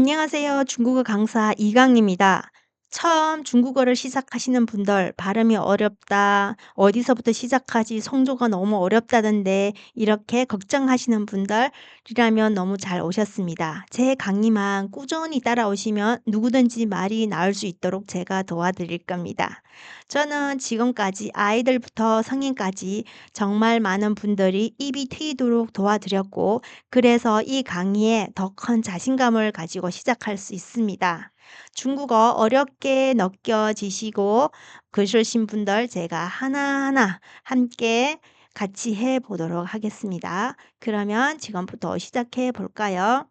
안녕하세요. 중국어 강사 이강입니다. 처음 중국어를 시작하시는 분들, 발음이 어렵다, 어디서부터 시작하지, 성조가 너무 어렵다던데, 이렇게 걱정하시는 분들이라면 너무 잘 오셨습니다. 제 강의만 꾸준히 따라오시면 누구든지 말이 나올 수 있도록 제가 도와드릴 겁니다. 저는 지금까지 아이들부터 성인까지 정말 많은 분들이 입이 트이도록 도와드렸고, 그래서 이 강의에 더 큰 자신감을 가지고 시작할 수 있습니다. 중국어 어렵게 느껴지시고 그러신 분들 제가 하나하나 함께 같이 해 보도록 하겠습니다. 그러면 지금부터 시작해 볼까요?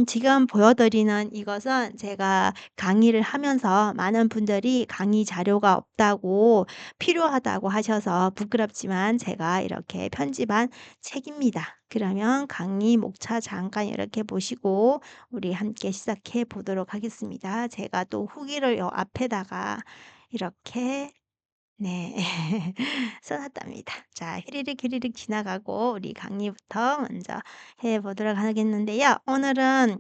지금 보여드리는 이것은 제가 강의를 하면서 많은 분들이 강의 자료가 없다고 필요하다고 하셔서 부끄럽지만 제가 이렇게 편집한 책입니다. 그러면 강의 목차 잠깐 이렇게 보시고 우리 함께 시작해 보도록 하겠습니다. 제가 또 후기를 요 앞에다가 이렇게 네. 써 놨답니다. 자, 히리릭 히리릭 지나가고 우리 강의부터 먼저 해 보도록 하겠는데요. 오늘은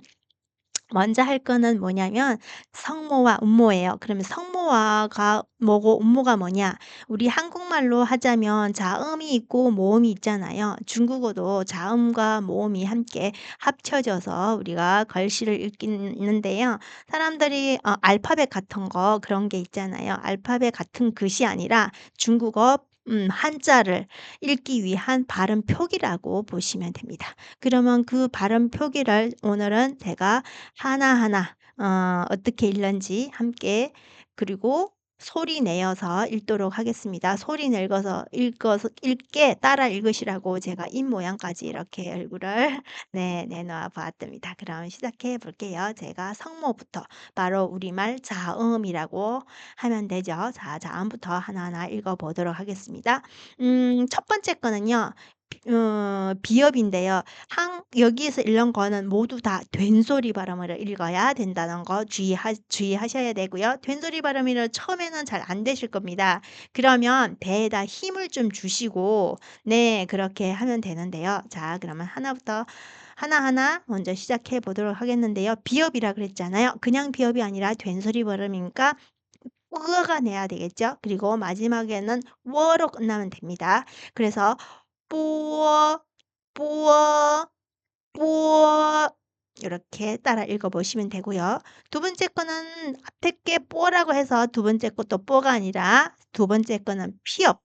먼저 할 거는 뭐냐면 성모와 음모예요. 그러면 성모가 뭐고 음모가 뭐냐? 우리 한국말로 하자면 자음이 있고 모음이 있잖아요. 중국어도 자음과 모음이 함께 합쳐져서 우리가 글씨를 읽는데요. 사람들이 알파벳 같은 거 그런 게 있잖아요. 알파벳 같은 글씨 아니라 중국어 한자를 읽기 위한 발음 표기라고 보시면 됩니다. 그러면 그 발음 표기를 오늘은 제가 하나하나 어떻게 읽는지 함께 그리고 소리 내어서 읽도록 하겠습니다. 소리 내어서 읽어서 읽게 따라 읽으시라고 제가 입 모양까지 이렇게 얼굴을 네 내놓아 보았답니다. 그럼 시작해 볼게요. 제가 성모부터 바로 우리말 자음이라고 하면 되죠. 자, 자음부터 하나하나 읽어 보도록 하겠습니다. 첫 번째 거는요. 비읍인데요. 여기에서 읽는 거는 모두 다 된소리 발음으로 읽어야 된다는 거 주의하셔야 되고요. 된소리 발음이라 처음에는 잘 안 되실 겁니다. 그러면 배에다 힘을 좀 주시고 네 그렇게 하면 되는데요. 자 그러면 하나부터 하나하나 먼저 시작해 보도록 하겠는데요. 비읍이라 그랬잖아요. 그냥 비읍이 아니라 된소리 발음이니까 으가 내야 되겠죠. 그리고 마지막에는 워로 끝나면 됩니다. 그래서 뿌어 뿌어 뿌어 이렇게 따라 읽어 보시면 되고요. 두 번째 거는 앞에 게 뿌어라고 해서 두 번째 것도 뿌어가 아니라 두 번째 거는 피업.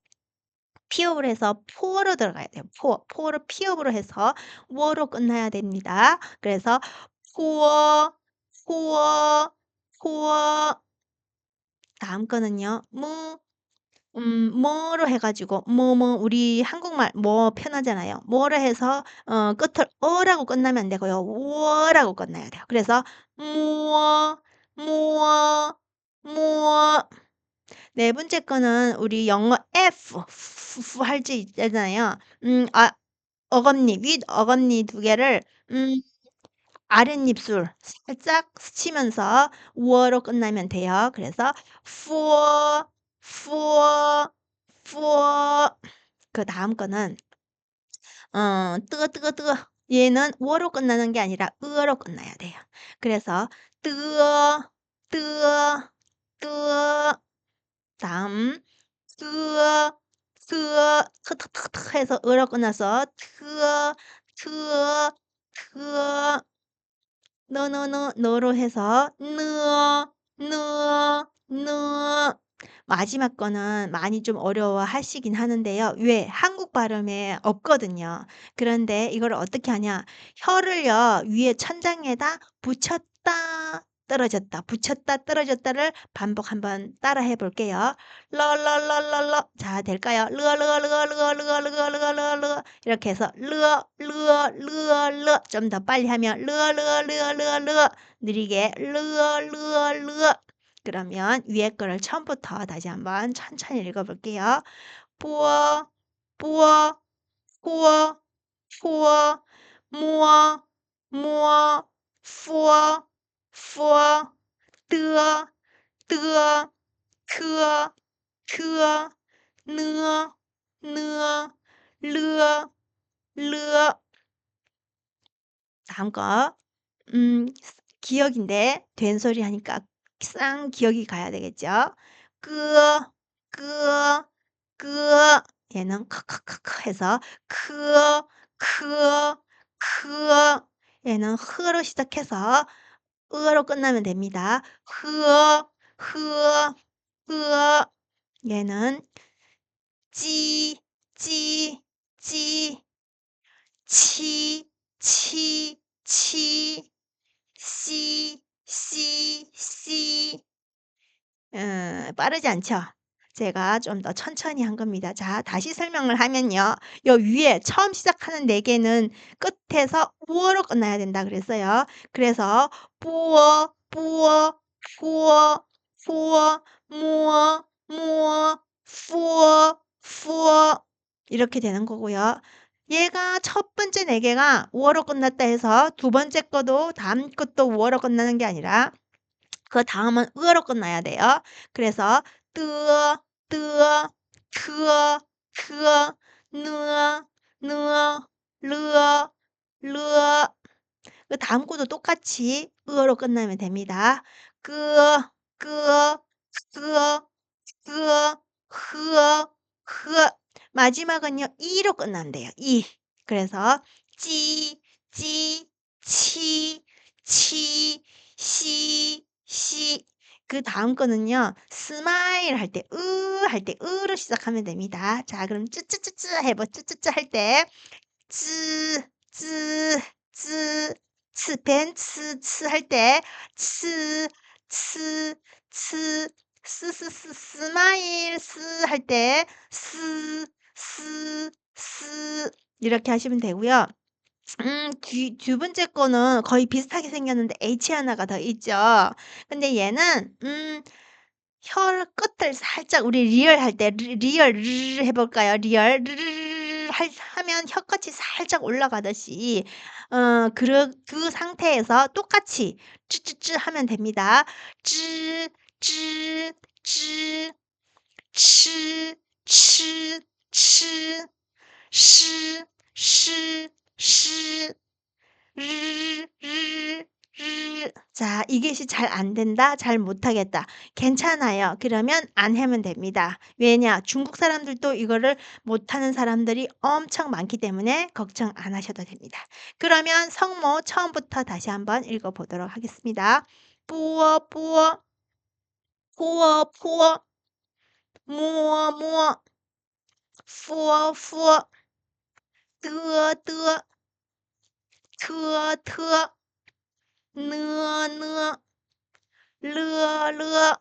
피업을 해서 포어로 들어가야 돼요. 포어. 포어를 피업으로 해서 워로 끝나야 됩니다. 그래서 포어, 포어, 포어. 다음 거는요. 뭐로 해 가지고 우리 한국말 뭐 편하잖아요. 뭐로 해서 끝을 어라고 끝나면 안 되고요. 워라고 끝나야 돼요. 그래서 무어, 무어, 무어. 네 번째 거는 우리 영어 F 푸 할 때 있잖아요. 어금니 윗 어금니 두 개를 아랫입술 살짝 스치면서 우어로 끝나면 돼요. 그래서 푸어, 푸어, 푸어. 그다음 거는 뜨거, 뜨거, 뜨거. 얘는 어로 끝나는 게 아니라 으어로 끝나야 돼요. 그래서 뜨어, 뜨어, 뜨어. 다음 뜨어, 뜨어. 트어트어트어 해서 으로 끝나서 트어, 트어, 트어. 너로 해서 느어. 마지막 거는 많이 좀 어려워하시긴 하는데요. 왜? 한국 발음에 없거든요. 그런데 이걸 어떻게 하냐? 혀를요 위에 천장에다 붙였다 떨어졌다 붙였다 떨어졌다를 반복 한번 따라 해 볼게요. 러러러러러 자 될까요? 르어르어르어르어르어르어르어르어르어 이렇게 해서 르어 좀 더 빨리 하면 르어 느리게 르어 그러면 위에 거를 처음부터 다시 한번 천천히 읽어 볼게요. 뿌어 뿌어 뿌어 뿌어 무어 무어 뿌어 뿌어 뜨어 뜨어 트어 트어 느어 느어 르어 르어 다음 거 기억인데 된소리 하니까 쌍 기억이 가야 되겠죠. 끄어, 끄어, 끄어. 얘는 크크크크 해서 크어, 크어, 크어. 얘는 흐로 시작해서 으로 끝나면 됩니다. 흐어, 흐어, 흐어. 얘는 찌, 찌, 찌, 치, 치, 치. 씨, 씨, 씨. 빠르지 않죠? 제가 좀 더 천천히 한 겁니다. 자, 다시 설명을 하면요. 요 위에 처음 시작하는 4 개는 끝에서 우어로 끝나야 된다 그랬어요. 그래서 뿌어, 뿌어, 뿌어, 뿌어, 무어, 무어, 뿌어, 뿌어 이렇게 되는 거고요. 얘가 첫 번째 4 개가 우어로 끝났다 해서 두 번째 거도 다음 것도 우어로 끝나는 게 아니라 그다음은 으로 끝나야 돼요. 그래서 뜨어, 뜨어, 트어, 트어, 느어, 느어, 르어, 르어. 그다음 거도 똑같이 으로 끝나면 됩니다. 끄어, 끄어, 스어, 스어, 흐어, 흐어. 마지막은요 이로 끝난대요. 이. 그래서 찌, 찌, 치, 치, 시, 시. 그다음 거는요. 스마일 할 때 할 때 으로 시작하면 됩니다. 자 그럼 쯔쯔쯔쯔 해봐. 쯔쯔쯔 할 때 쯔, 쯔, 쯔, 츠 벤츠 할 때 츠, 츠, 츠, 스마일 할 때 이렇게 하시면 되고요. 두 번째 거는 거의 비슷하게 생겼는데 H 하나가 더 있죠. 근데 얘는 혀 끝을 살짝 우리 리얼 할 때 리얼 해 볼까요? 리얼 하면 혀끝이 살짝 올라가듯이 그 상태에서 똑같이 쯔쯔쯔 하면 됩니다. 쯔 쯔 쯔 츠 츠 츠 시 시 시 르 르 르. 자 이것이 잘 안 된다. 잘 못하겠다. 괜찮아요. 그러면 안 하면 됩니다. 왜냐? 중국 사람들도 이거를 못하는 사람들이 엄청 많기 때문에 걱정 안 하셔도 됩니다. 그러면 성모 처음부터 다시 한번 읽어 보도록 하겠습니다. 뿌어 뿌어 푸어 푸어 무어 무어 푸어 푸어 뜨어 뜨어 트어 트어 느어 느어 르어 르어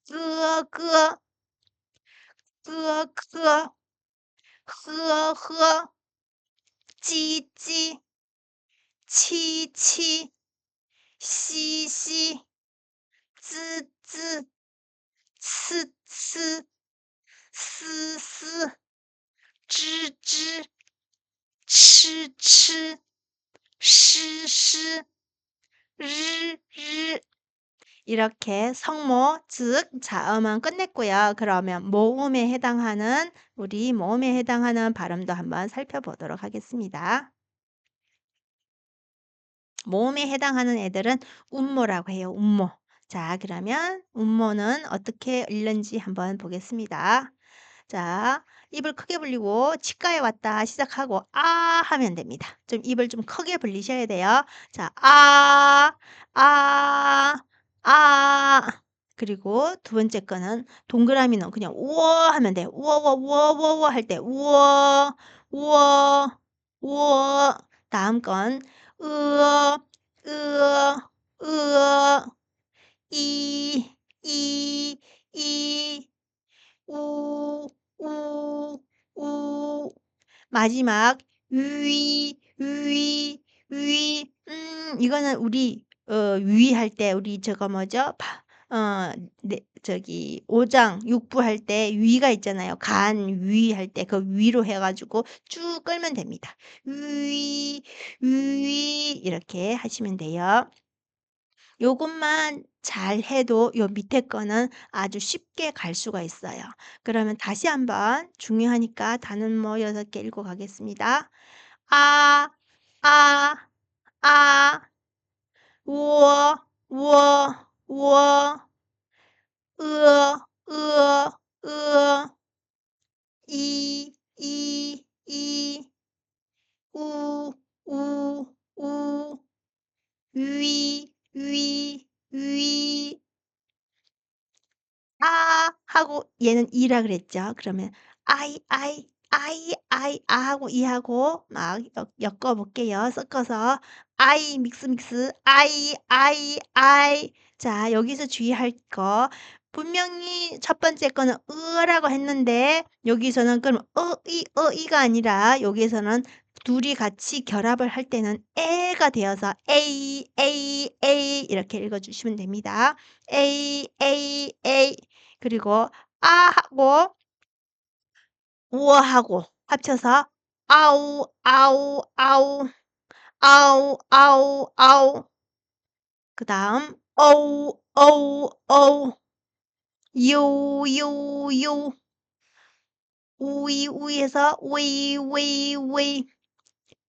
끄어 끄어 끄어 끄어 흐어 흐어 찌 찌 치 치 시 시 쯔 쯔 츠 츠 스 스 吱吱吃吃시 시 르 르 이렇게 성모 즉 자음은 끝냈고요. 그러면 모음에 해당하는 우리 모음에 해당하는 발음도 한번 살펴보도록 하겠습니다. 모음에 해당하는 애들은 운모라고 해요. 운모. 자, 그러면 운모는 어떻게 읽는지 한번 보겠습니다. 자, 입을 크게 벌리고 치과에 왔다 시작하고 하면 됩니다. 좀 입을 좀 크게 벌리셔야 돼요. 자, 아, 그리고 두 번째 거는 동그라미는 그냥 우어 하면 돼요. 우어, 우어, 우어, 우어, 우어 할 때 우어, 우어, 우어. 다음 건 으어, 으어, 으어, 이, 이, 이. 우, 우, 우. 마지막 위. 이거는 우리 위 할 때 우리 저거 뭐죠? 네 저기 오장 육부 할 때 위가 있잖아요. 간 위 할 때 그 위로 해 가지고 쭉 끌면 됩니다. 위 이렇게 하시면 돼요. 요것만 잘해도 요 밑에 거는 아주 쉽게 갈 수가 있어요. 그러면 다시 한번 중요하니까 단음모 6개 읽어 가겠습니다. 아, 아, 아, 우어, 우어, 우어, 으어, 으어, 으어, 이, 우, 우, 우, 위, 하고 얘는 이라 그랬죠. 그러면 아이 하고 이 하고 막 엮어 볼게요. 섞어서 믹스 아이. 자, 여기서 주의할 거 분명히 첫 번째 거는 으라고 했는데 여기서는 그럼 어이가 아니라 여기서는 둘이 같이 결합을 할 때는 에가 되어서 에이 이렇게 읽어 주시면 됩니다. 에이 그리고 하고 우어하고 합쳐서 아우. 아우. 그다음 어우. 요. 우에서 웨이.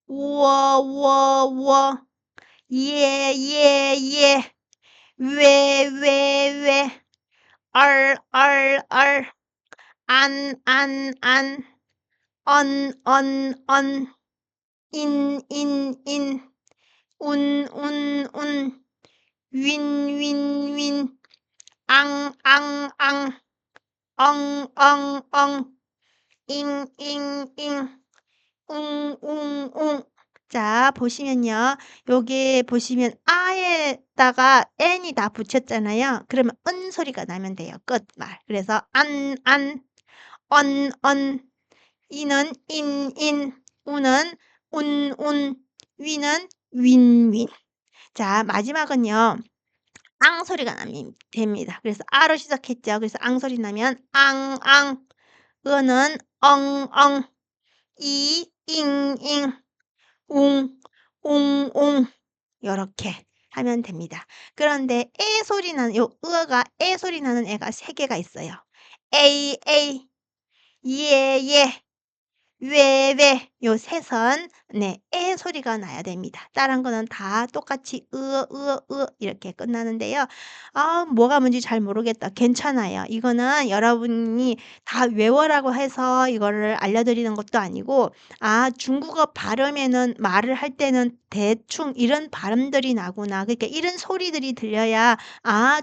워. 예. 왜. 알. 안. 언. 인. 운. 윈. 앙. 엉. 잉. 웅. 자, 보시면요. 요게 보시면 아에다가 n이 다 붙였잖아요. 그러면 은 소리가 나면 돼요. 끝말. 그래서 안, 언. 이는 인. 우는 운. 위는 윈. 자, 마지막은요. 앙 소리가 나면 됩니다. 그래서 아로 시작했죠. 그래서 앙 소리 나면 앙. 은은 엉. 잉. 웅. 웅. 요렇게 하면 됩니다. 그런데 에 소리 나는 요 으가 에 소리 나는 애가 3 개가 있어요. 에이. 예. 요 셋은 네 에 소리가 나야 됩니다. 다른 거는 다 똑같이 이렇게 끝나는데요. 뭐가 뭔지 잘 모르겠다. 괜찮아요. 이거는 여러분이 다 외워라고 해서 이거를 알려드리는 것도 아니고 중국어 발음에는 말을 할 때는 대충 이런 발음들이 나구나. 그러니까 이런 소리들이 들려야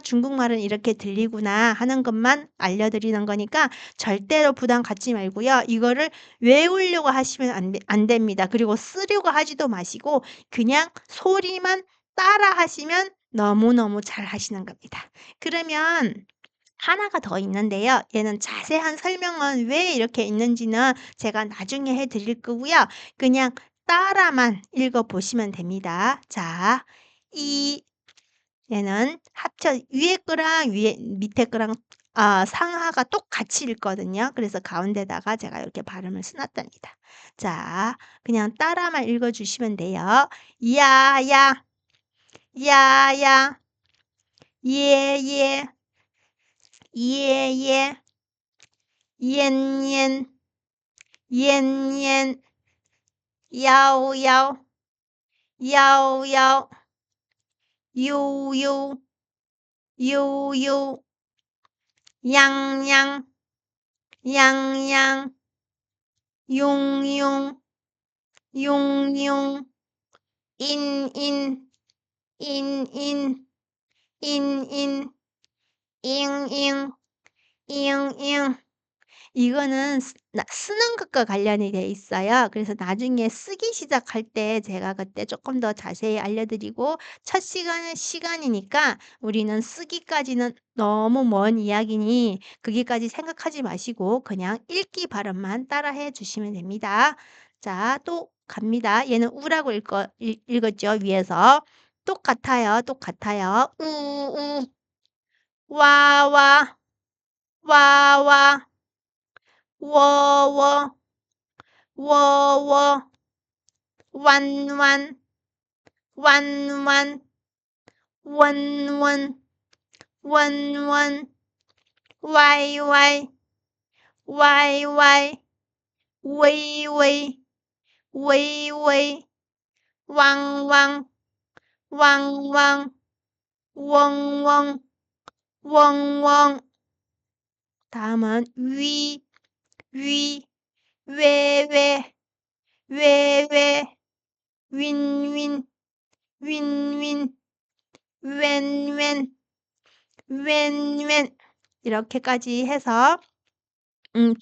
중국말은 이렇게 들리구나 하는 것만 알려드리는 거니까 절대로 부담 갖지 말고요. 이거를 외우려고 하시면 안 됩니다. 그리고 쓰려고 하지도 마시고 그냥 소리만 따라 하시면 너무너무 잘하시는 겁니다. 그러면 하나가 더 있는데요. 얘는 자세한 설명은 왜 이렇게 있는지는 제가 나중에 해 드릴 거고요. 그냥 따라만 읽어 보시면 됩니다. 자, 이 얘는 합쳐 위에 거랑 밑에 거랑 상하가 똑같이 읽거든요. 그래서 가운데다가 제가 이렇게 발음을 써 놨답니다. 자, 그냥 따라만 읽어 주시면 돼요. 야야. 야야. 예. 예. 옌. 옌. 야오. 야오. 요요. 요요. 양. 용. 용. 인. 인. 잉. 잉. 이거는 쓰는 것과 관련이 돼 있어요. 그래서 나중에 쓰기 시작할 때 제가 그때 조금 더 자세히 알려드리고 첫 시간은 시간이니까 우리는 쓰기까지는 너무 먼 이야기니 거기까지 생각하지 마시고 그냥 읽기 발음만 따라해 주시면 됩니다. 자, 또 갑니다. 얘는 우라고 읽었죠, 위에서. 똑같아요. 우. 와. 와. 워. 워. 완. 원. 와이. 웨이. 왕. 왕왕, 웡웡, 웡웡. 다음은 위, 위, 외외, 외외, 윈윈, 윈윈, 웬웬, 웬웬. 이렇게까지 해서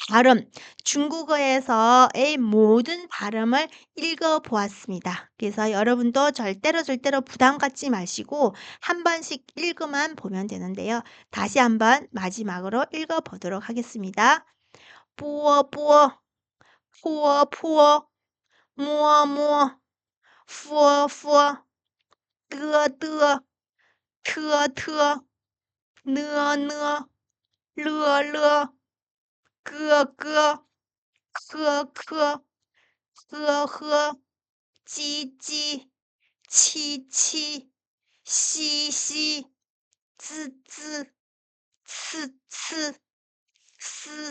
발음, 중국어에서의 모든 발음을 읽어 보았습니다. 그래서 여러분도 절대로 부담 갖지 마시고 한 번씩 읽어만 보면 되는데요. 다시 한번 마지막으로 읽어 보도록 하겠습니다. 뿌어, 푸어, 무어, 푸어, 뜨어, 트어, 느어, 르어, 끄어, 크어,呵，唧，戚，兮，滋，刺，丝，吃，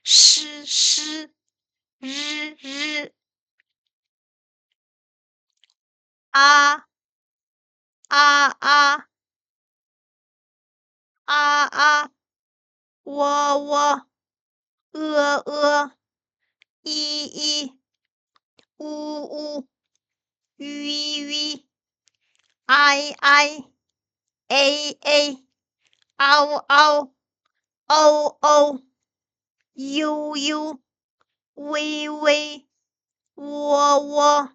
诗，日，啊啊啊，喔，呃，一，呜，吁，ai，a，嗷，哦，呦，微，喔，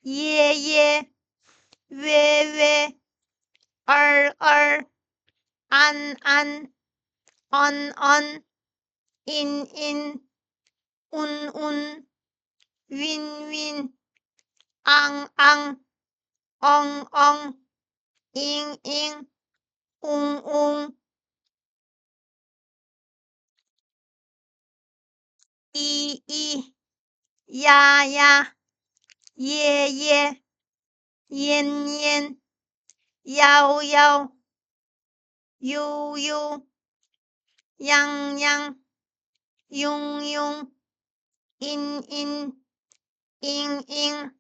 耶，约，二，安，on，in，un，win，昂，엉，잉，웅，이， 야， 예， 옌， 야오， 呦， yang， 융， 인， 잉，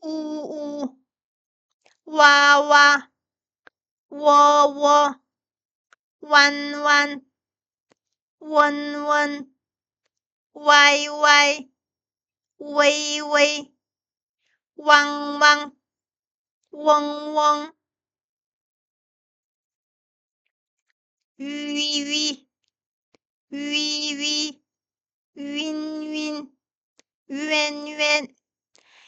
우우， 와와， 워워， 완완， 원원， 와이와이， 웨이웨이， 왕왕， 웡웡， 위위， 위위， 윈윈， 웬웬.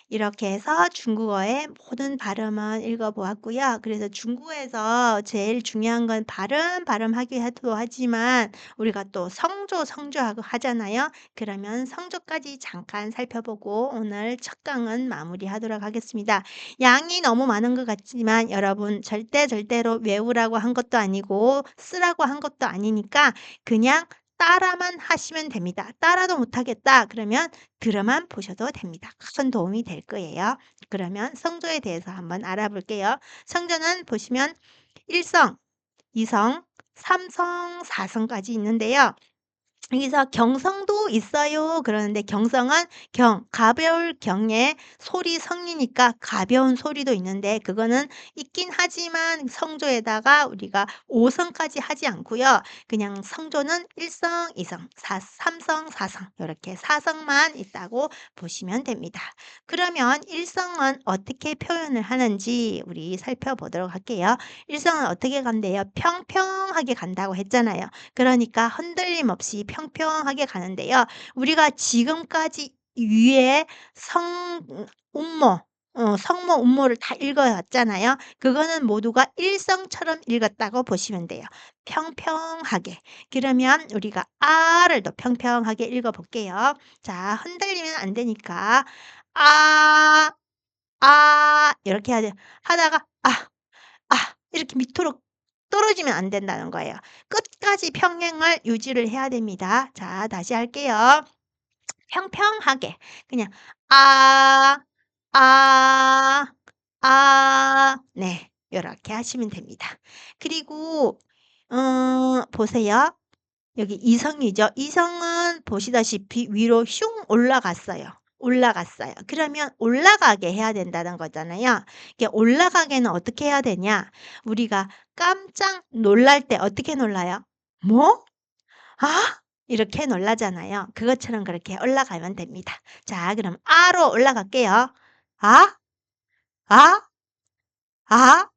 이렇게 해서 중국어의 모든 발음은 읽어 보았고요. 그래서 중국어에서 제일 중요한 건 발음하기도 하지만 우리가 또 성조하고 하잖아요. 그러면 성조까지 잠깐 살펴보고 오늘 첫 강은 마무리하도록 하겠습니다. 양이 너무 많은 것 같지만 여러분 절대로 외우라고 한 것도 아니고 쓰라고 한 것도 아니니까 그냥 따라만 하시면 됩니다. 따라도 못하겠다 그러면 들어만 보셔도 됩니다. 큰 도움이 될 거예요. 그러면 성조에 대해서 한번 알아볼게요. 성조는 보시면 1성, 2성, 3성, 4성까지 있는데요. 여기서 경성도 있어요. 그러는데 경성은 가벼울 경에 소리 성이니까 가벼운 소리도 있는데 그거는 있긴 하지만 성조에다가 우리가 5성까지 하지 않고요. 그냥 성조는 1성, 2성, 3성, 4성 이렇게 4성만 있다고 보시면 됩니다. 그러면 1성은 어떻게 표현을 하는지 우리 살펴보도록 할게요. 1성은 어떻게 간대요? 평평하게 간다고 했잖아요. 그러니까 흔들림 없이 평평하게 가는데요. 우리가 지금까지 위에 운모, 성모, 운모를 다 읽어왔잖아요. 그거는 모두가 일성처럼 읽었다고 보시면 돼요. 평평하게. 그러면 우리가 아를 더 평평하게 읽어볼게요. 자, 흔들리면 안 되니까 아, 이렇게 하다가 이렇게 밑으로 떨어지면 안 된다는 거예요. 끝까지 평행을 유지를 해야 됩니다. 자, 다시 할게요. 평평하게 그냥 아, 아, 네. 요렇게 하시면 됩니다. 그리고 보세요. 여기 이성이죠. 이성은 보시다시피 위로 슝 올라갔어요. 올라갔어요. 그러면 올라가게 해야 된다는 거잖아요. 이게 올라가게는 어떻게 해야 되냐? 우리가 깜짝 놀랄 때 어떻게 놀라요? "뭐? 아?" 이렇게 놀라잖아요. 그것처럼 그렇게 올라가면 됩니다. 자 그럼 아로 올라갈게요. 아, 아, 아.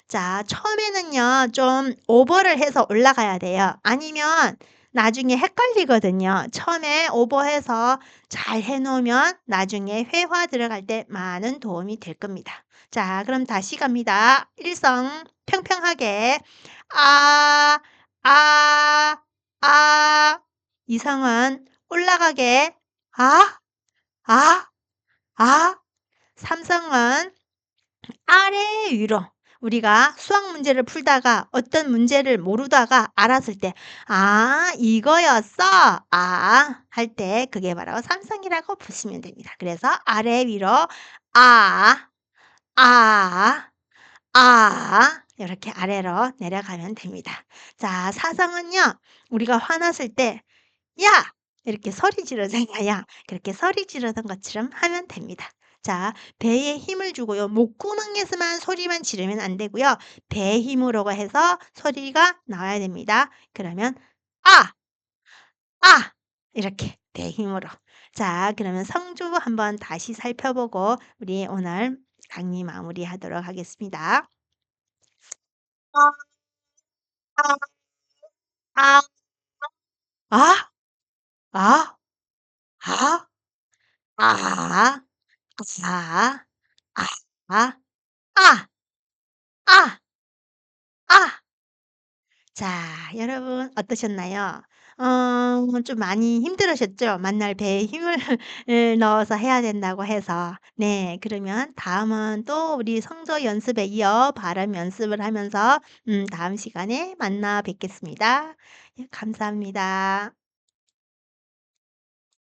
자 처음에는요 좀 오버를 해서 올라가야 돼요. 아니면 나중에 헷갈리거든요. 처음에 오버해서 잘 해 놓으면 나중에 회화 들어갈 때 많은 도움이 될 겁니다. 자 그럼 다시 갑니다. 일성 평평하게 아, 아, 아. 이성은 올라가게 아, 아, 아. 삼성은 아래 위로 우리가 수학 문제를 풀다가 어떤 문제를 모르다가 알았을 때 '아 이거였어. 아.' 할 때 그게 바로 삼성이라고 보시면 됩니다. 그래서 아래 위로 아, 아, 아 요렇게 아래로 내려가면 됩니다. 자 사성은요 우리가 화났을 때 "야!" 이렇게 소리 지르잖아요. 그렇게 소리 지르는 것처럼 하면 됩니다. 자 배에 힘을 주고요. 목구멍에서만 소리만 지르면 안 되고요. 배 힘으로 해서 소리가 나와야 됩니다. 그러면 "아! 아!" 이렇게 배 힘으로. 자 그러면 성조 한번 다시 살펴보고 우리 오늘 강의 마무리하도록 하겠습니다. 아, 아, 아, 아, 아, 아, 아. 아. 아. 아. 아. 아. 아. 자 여러분 어떠셨나요? 좀 많이 힘들으셨죠? 만날 배에 힘을 넣어서 해야 된다고 해서. 네 그러면 다음은 또 우리 성조 연습에 이어 발음 연습을 하면서 다음 시간에 만나 뵙겠습니다. 예 감사합니다.